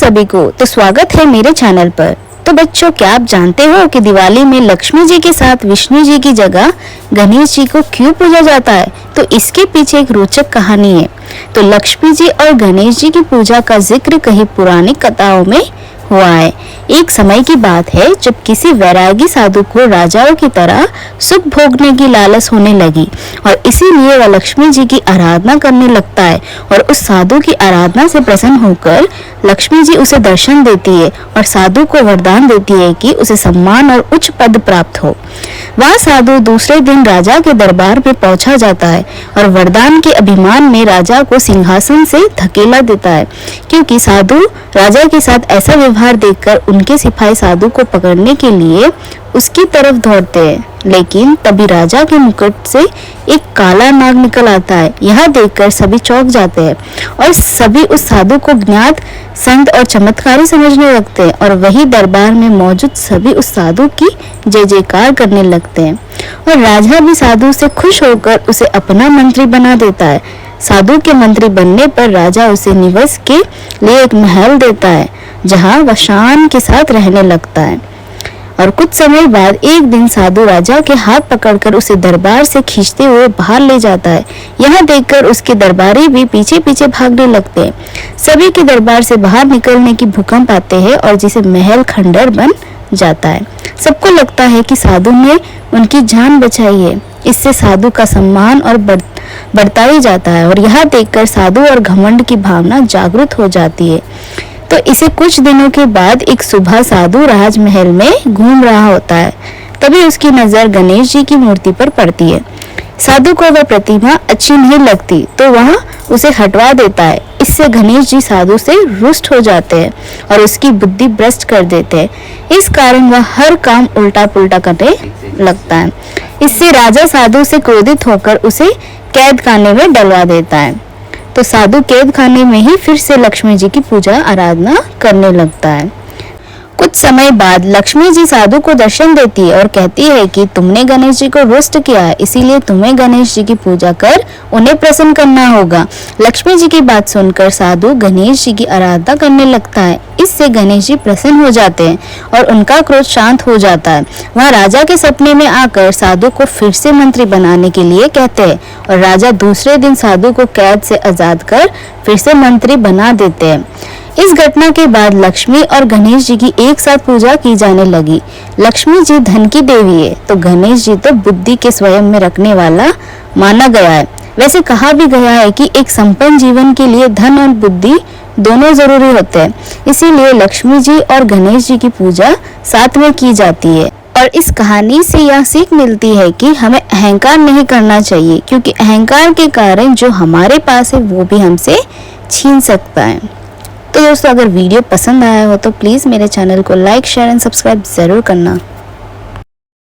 सभी को, तो स्वागत है मेरे चैनल पर। तो बच्चों, क्या आप जानते हो कि दिवाली में लक्ष्मी जी के साथ विष्णु जी की जगह गणेश जी को क्यों पूजा जाता है? तो इसके पीछे एक रोचक कहानी है। तो लक्ष्मी जी और गणेश जी की पूजा का जिक्र कहीं पुरानी कथाओं में हुआ है। एक समय की बात है जब किसी वैरागी साधु को राजाओं की तरह सुख भोगने की लालच होने लगी और इसीलिए वह लक्ष्मी जी की आराधना करने लगता है और उस साधु की आराधना से प्रसन्न होकर लक्ष्मी जी उसे दर्शन देती है और साधु को वरदान देती है कि उसे सम्मान और उच्च पद प्राप्त हो। वह साधु दूसरे दिन राजा के दरबार में पहुंचा जाता है और वरदान के अभिमान में राजा को सिंहासन से धकेला देता है, क्योंकि साधु राजा के साथ ऐसा व्यवहार देखकर उनके सिपाही साधु को पकड़ने के लिए उसकी तरफ दौड़ते हैं। लेकिन तभी राजा के मुकुट से एक काला नाग निकल आता है। यह देखकर सभी चौंक जाते हैं और सभी उस साधु को ज्ञात संत और चमत्कारी समझने लगते हैं और वही दरबार में मौजूद सभी उस साधु की जय जयकार करने लगते हैं और राजा भी साधु से खुश होकर उसे अपना मंत्री बना देता है। साधु के मंत्री बनने पर राजा उसे निवास के लिए एक महल देता है जहां वह शान के साथ रहने लगता है। और कुछ समय बाद एक दिन साधु राजा के हाथ पकड़कर उसे दरबार से खींचते हुए बाहर ले जाता है। यह देखकर उसके दरबारी भी पीछे पीछे भागने लगते हैं। सभी के दरबार से बाहर निकलने की भूकंप आते हैं और जिसे महल खंडर बन जाता है। सबको लगता है कि साधु ने उनकी जान बचाई है। इससे साधु का सम्मान और बढ़ता ही जाता है और यह देखकर साधु और घमंड की भावना जागृत हो जाती है। तो इसे कुछ दिनों के बाद एक सुबह साधु राजमहल में घूम रहा होता है। तभी उसकी नजर गणेश जी की मूर्ति पर पड़ती है। साधु को वह प्रतिमा अच्छी नहीं लगती तो वह उसे हटवा देता है। इससे गणेश जी साधु से रुष्ट हो जाते हैं और उसकी बुद्धि भ्रष्ट कर देते हैं। इस कारण वह हर काम उल्टा पुल्टा करने लगता है। इससे राजा साधु से क्रोधित होकर उसे कैद खाने में डलवा देता है। तो साधु कैद खाने में ही फिर से लक्ष्मी जी की पूजा आराधना करने लगता है। कुछ समय बाद लक्ष्मी जी साधु को दर्शन देती है और कहती है कि तुमने गणेश जी को रुष्ट किया है, इसीलिए तुम्हें गणेश जी की पूजा कर उन्हें प्रसन्न करना होगा। लक्ष्मी जी की बात सुनकर साधु गणेश जी की आराधना करने लगता है। इससे गणेश जी प्रसन्न हो जाते हैं और उनका क्रोध शांत हो जाता है। वह राजा के सपने में आकर साधु को फिर से मंत्री बनाने के लिए कहते हैं और राजा दूसरे दिन साधु को कैद से आजाद कर फिर से मंत्री बना देते हैं। इस घटना के बाद लक्ष्मी और गणेश जी की एक साथ पूजा की जाने लगी। लक्ष्मी जी धन की देवी है तो गणेश जी तो बुद्धि के स्वयं में रखने वाला माना गया है। वैसे कहा भी गया है कि एक संपन्न जीवन के लिए धन और बुद्धि दोनों जरूरी होते हैं, इसीलिए लक्ष्मी जी और गणेश जी की पूजा साथ में की जाती है। और इस कहानी से यह सीख मिलती है कि हमें अहंकार नहीं करना चाहिए, क्योंकि अहंकार के कारण जो हमारे पास है वो भी हमसे छीन सकता है। तो दोस्तों, अगर वीडियो पसंद आया हो तो प्लीज़ मेरे चैनल को लाइक, शेयर एंड सब्सक्राइब ज़रूर करना।